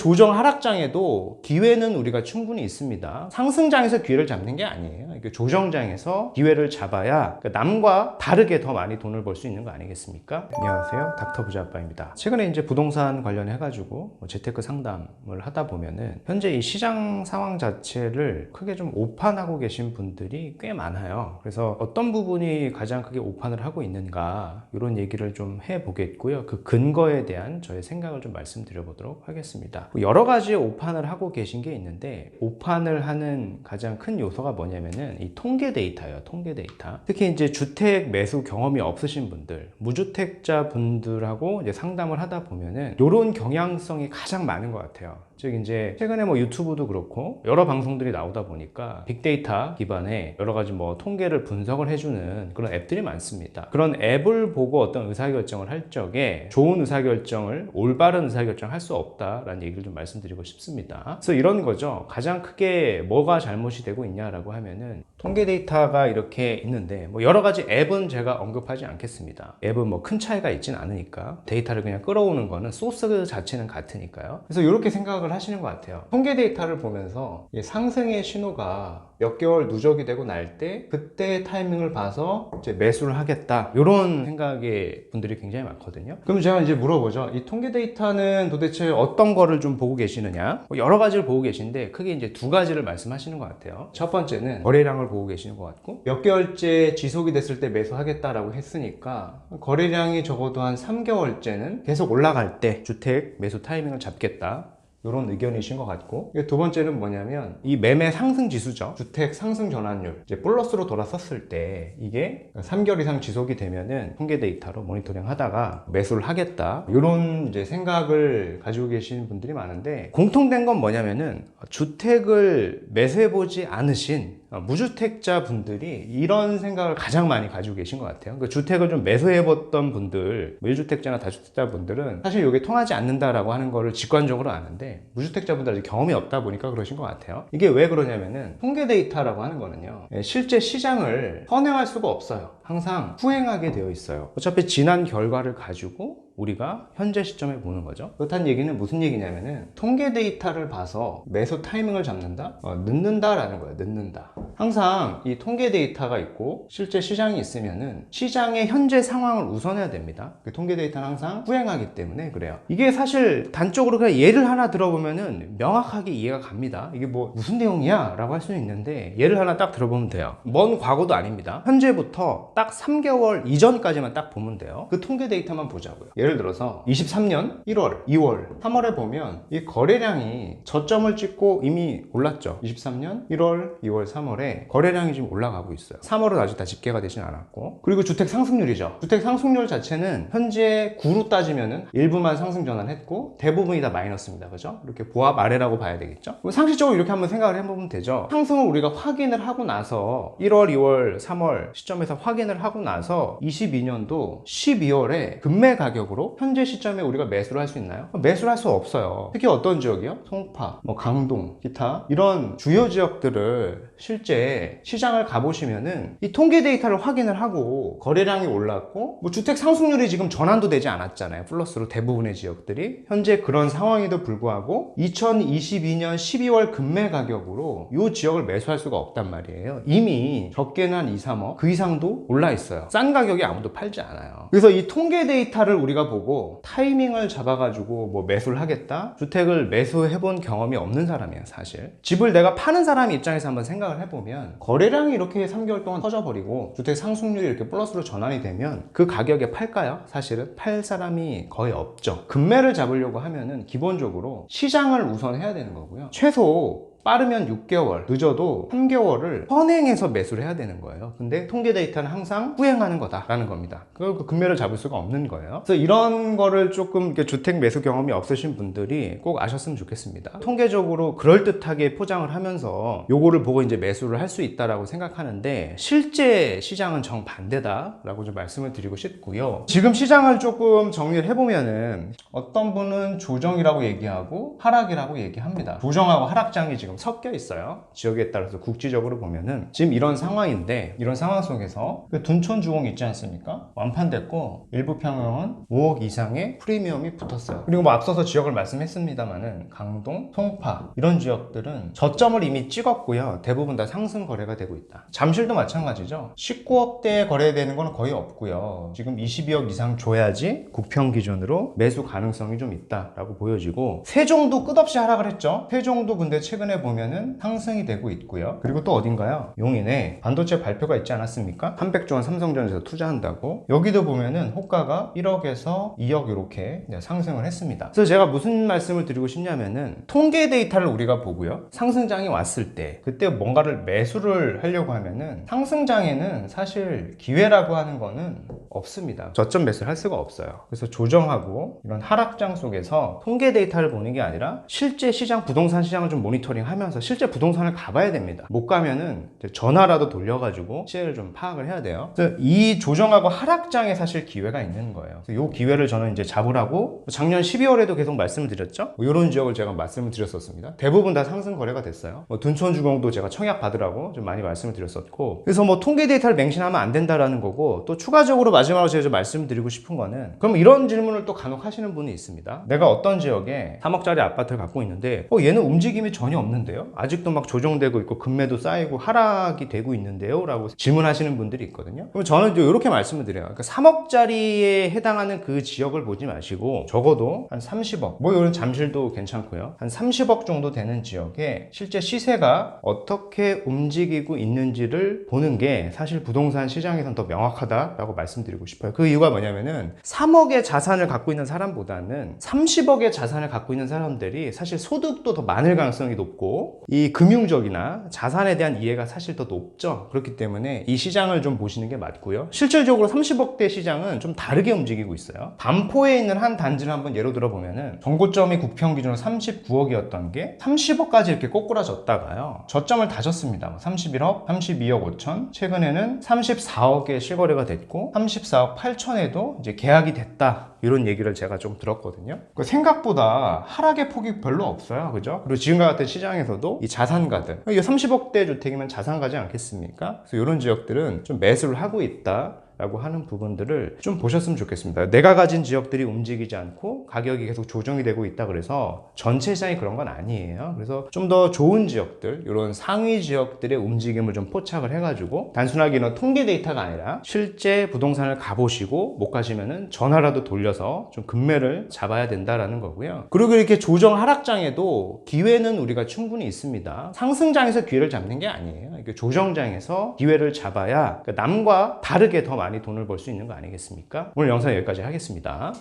조정 하락장에도 기회는 우리가 충분히 있습니다. 상승장에서 기회를 잡는 게 아니에요. 이게 조정장에서 기회를 잡아야 남과 다르게 더 많이 돈을 벌 수 있는 거 아니겠습니까? 안녕하세요, 닥터 부자 아빠입니다. 최근에 이제 부동산 관련해 가지고 재테크 상담을 하다 보면은 현재 이 시장 상황 자체를 크게 좀 오판하고 계신 분들이 꽤 많아요. 그래서 어떤 부분이 가장 크게 오판을 하고 있는가, 이런 얘기를 좀 해보겠고요. 그 근거에 대한 저의 생각을 좀 말씀드려 보도록 하겠습니다. 여러 가지 오판을 하고 계신 게 있는데, 오판을 하는 가장 큰 요소가 뭐냐면은 이 통계 데이터예요. 통계 데이터. 특히 이제 주택 매수 경험이 없으신 분들, 무주택자 분들하고 이제 상담을 하다 보면은 이런 경향성이 가장 많은 것 같아요. 즉 이제 최근에 뭐 유튜브도 그렇고 여러 방송들이 나오다 보니까 빅데이터 기반의 여러 가지 뭐 통계를 분석을 해주는 그런 앱들이 많습니다. 그런 앱을 보고 어떤 의사결정을 할 적에 좋은 의사결정을, 올바른 의사결정을 할 수 없다라는 얘기를 좀 말씀드리고 싶습니다. 그래서 이런 거죠. 가장 크게 뭐가 잘못이 되고 있냐라고 하면은, 통계 데이터가 이렇게 있는데 뭐 여러 가지 앱은 제가 언급하지 않겠습니다. 앱은 뭐 큰 차이가 있진 않으니까, 데이터를 그냥 끌어오는 거는 소스 자체는 같으니까요. 그래서 이렇게 생각을 하시는 것 같아요. 통계 데이터를 보면서 상승의 신호가 몇 개월 누적이 되고 날 때, 그때 타이밍을 봐서 이제 매수를 하겠다, 이런 생각의 분들이 굉장히 많거든요. 그럼 제가 이제 물어보죠. 이 통계 데이터는 도대체 어떤 거를 좀 보고 계시느냐? 여러 가지를 보고 계신데 크게 이제 두 가지를 말씀하시는 것 같아요. 첫 번째는 거래량을 보고 계시는 것 같고, 몇 개월째 지속이 됐을 때 매수하겠다라고 했으니까 거래량이 적어도 한 3개월째는 계속 올라갈 때 주택 매수 타이밍을 잡겠다, 이런 의견이신 것 같고, 두 번째는 뭐냐면 이 매매 상승 지수죠. 주택 상승 전환율, 이제 플러스로 돌아섰을 때 이게 3개월 이상 지속이 되면은 통계 데이터로 모니터링 하다가 매수를 하겠다, 이런 이제 생각을 가지고 계신 분들이 많은데, 공통된 건 뭐냐면은 주택을 매수해 보지 않으신 무주택자 분들이 이런 생각을 가장 많이 가지고 계신 것 같아요. 그 주택을 좀 매수해봤던 분들, 1주택자나 다주택자 분들은 사실 이게 통하지 않는다라고 하는 거를 직관적으로 아는데, 무주택자 분들은 경험이 없다 보니까 그러신 것 같아요. 이게 왜 그러냐면은, 통계 데이터라고 하는 거는요, 실제 시장을 선행할 수가 없어요. 항상 후행하게 되어 있어요. 어차피 지난 결과를 가지고 우리가 현재 시점에 보는 거죠. 그렇다는 얘기는 무슨 얘기냐면은, 통계 데이터를 봐서 매수 타이밍을 잡는다? 늦는다라는 거예요. 늦는다. 항상 이 통계 데이터가 있고 실제 시장이 있으면은 시장의 현재 상황을 우선해야 됩니다. 그 통계 데이터는 항상 후행하기 때문에 그래요. 이게 사실 단적으로 그냥 예를 하나 들어보면은 명확하게 이해가 갑니다. 이게 뭐 무슨 내용이야? 라고 할 수는 있는데, 예를 하나 딱 들어보면 돼요. 먼 과거도 아닙니다. 현재부터 딱 3개월 이전까지만 딱 보면 돼요. 그 통계 데이터만 보자고요. 예를 들어서 23년 1월, 2월, 3월에 보면 이 거래량이 저점을 찍고 이미 올랐죠. 23년 1월, 2월, 3월에 거래량이 지금 올라가고 있어요. 3월은 아직 다 집계가 되진 않았고, 그리고 주택 상승률이죠. 주택 상승률 자체는 현재 9로 따지면은 일부만 상승 전환했고 대부분이 다 마이너스입니다. 그죠? 이렇게 보합 아래라고 봐야 되겠죠? 상식적으로 이렇게 한번 생각을 해보면 되죠. 상승을 우리가 확인을 하고 나서 1월, 2월, 3월 시점에서 확인을 하고 나서 22년도 12월에 금매 가격으로 현재 시점에 우리가 매수를 할 수 있나요? 매수를 할 수 없어요. 특히 어떤 지역이요? 송파, 뭐 강동, 기타 이런 주요 지역들을 실제 시장을 가보시면은 이 통계 데이터를 확인을 하고 거래량이 올랐고, 뭐 주택 상승률이 지금 전환도 되지 않았잖아요. 플러스로 대부분의 지역들이 현재 그런 상황에도 불구하고 2022년 12월 금매 가격으로 이 지역을 매수할 수가 없단 말이에요. 이미 적게는 한 2, 3억 그 이상도 올라 있어요. 싼 가격에 아무도 팔지 않아요. 그래서 이 통계 데이터를 우리가 보고 타이밍을 잡아가지고 뭐 매수를 하겠다, 주택을 매수해본 경험이 없는 사람이에요. 사실 집을 내가 파는 사람 입장에서 한번 생각을 해보면, 거래량이 이렇게 3개월 동안 터져버리고 주택 상승률이 이렇게 플러스로 전환이 되면 그 가격에 팔까요? 사실은 팔 사람이 거의 없죠. 금매를 잡으려고 하면은 기본적으로 시장을 우선해야 되는 거고요. 최소 빠르면 6개월, 늦어도 3개월을 선행해서 매수를 해야 되는 거예요. 근데 통계 데이터는 항상 후행하는 거다라는 겁니다. 그 금매를 잡을 수가 없는 거예요. 그래서 이런 거를 조금 주택 매수 경험이 없으신 분들이 꼭 아셨으면 좋겠습니다. 통계적으로 그럴듯하게 포장을 하면서 요거를 보고 이제 매수를 할 수 있다라고 생각하는데, 실제 시장은 정반대다라고 좀 말씀을 드리고 싶고요. 지금 시장을 조금 정리를 해보면은, 어떤 분은 조정이라고 얘기하고 하락이라고 얘기합니다. 조정하고 하락장이 지금 좀 섞여 있어요. 지역에 따라서 국지적으로 보면은 지금 이런 상황인데, 이런 상황 속에서 그 둔촌 주공 있지 않습니까? 완판됐고 일부 평형은 5억 이상의 프리미엄이 붙었어요. 그리고 뭐 앞서서 지역을 말씀했습니다만은 강동, 송파 이런 지역들은 저점을 이미 찍었고요. 대부분 다 상승 거래가 되고 있다. 잠실도 마찬가지죠. 19억대에 거래되는 건 거의 없고요. 지금 22억 이상 줘야지 국평 기준으로 매수 가능성이 좀 있다라고 보여지고, 세종도 끝없이 하락을 했죠. 세종도 근데 최근에 보면은 상승이 되고 있고요. 그리고 또 어딘가요? 용인에 반도체 발표가 있지 않았습니까? 300조 원 삼성전자에서 투자한다고. 여기도 보면은 호가가 1억에서 2억 이렇게 상승을 했습니다. 그래서 제가 무슨 말씀을 드리고 싶냐면은, 통계 데이터를 우리가 보고요, 상승장이 왔을 때 그때 뭔가를 매수를 하려고 하면은 상승장에는 사실 기회라고 하는 거는 없습니다. 저점 매수를 할 수가 없어요. 그래서 조정하고 이런 하락장 속에서 통계 데이터를 보는 게 아니라 실제 시장, 부동산 시장을 좀 모니터링 하면서 실제 부동산을 가봐야 됩니다. 못 가면은 전화라도 돌려가지고 시세를 좀 파악을 해야 돼요. 그래서 이 조정하고 하락장에 사실 기회가 있는 거예요. 그래서 이 기회를 저는 이제 잡으라고 작년 12월에도 계속 말씀을 드렸죠. 이런 지역을 제가 말씀을 드렸었습니다. 대부분 다 상승 거래가 됐어요. 둔촌 주공도 제가 청약 받으라고 좀 많이 말씀을 드렸었고, 그래서 뭐 통계 데이터를 맹신하면 안 된다라는 거고, 또 추가적으로 마지막으로 제가 좀 말씀드리고 싶은 거는, 그럼 이런 질문을 또 간혹 하시는 분이 있습니다. 내가 어떤 지역에 3억짜리 아파트를 갖고 있는데 얘는 움직임이 전혀 없는데요? 아직도 막 조정되고 있고 금매도 쌓이고 하락이 되고 있는데요? 라고 질문하시는 분들이 있거든요. 그럼 저는 이렇게 말씀을 드려요. 그러니까 3억짜리에 해당하는 그 지역을 보지 마시고 적어도 한 30억, 뭐 이런 잠실도 괜찮고요, 한 30억 정도 되는 지역에 실제 시세가 어떻게 움직이고 있는지를 보는 게 사실 부동산 시장에선 더 명확하다라고 말씀드리고 싶어요. 그 이유가 뭐냐면은 3억의 자산을 갖고 있는 사람보다는 30억의 자산을 갖고 있는 사람들이 사실 소득도 더 많을 가능성이 높고, 이 금융적이나 자산에 대한 이해가 사실 더 높죠. 그렇기 때문에 이 시장을 좀 보시는 게 맞고요. 실질적으로 30억대 시장은 좀 다르게 움직이고 있어요. 반포에 있는 한 단지를 한번 예로 들어 보면은 정고점이 국평 기준으로 39억이었던 게 30억까지 이렇게 꼬꾸라졌다가요, 저점을 다졌습니다. 31억, 32억 5천, 최근에는 34억에 실거래가 됐고 34억 8천에도 이제 계약이 됐다, 이런 얘기를 제가 좀 들었거든요. 생각보다 하락의 폭이 별로 없어요. 그죠? 그리고 지금과 같은 시장에서도 이 자산가들, 30억대 주택이면 자산가지 않겠습니까? 그래서 이런 지역들은 좀 매수를 하고 있다 라고 하는 부분들을 좀 보셨으면 좋겠습니다. 내가 가진 지역들이 움직이지 않고 가격이 계속 조정이 되고 있다 그래서 전체 시장이 그런 건 아니에요. 그래서 좀 더 좋은 지역들, 이런 상위 지역들의 움직임을 좀 포착을 해가지고, 단순하게 이런 통계 데이터가 아니라 실제 부동산을 가보시고 못 가시면은 전화라도 돌려서 좀 금매를 잡아야 된다라는 거고요. 그리고 이렇게 조정 하락장에도 기회는 우리가 충분히 있습니다. 상승장에서 기회를 잡는 게 아니에요. 이렇게 조정장에서 기회를 잡아야 남과 다르게 더 많이 돈을 벌 수 있는 거 아니겠습니까? 오늘 영상 여기까지 하겠습니다.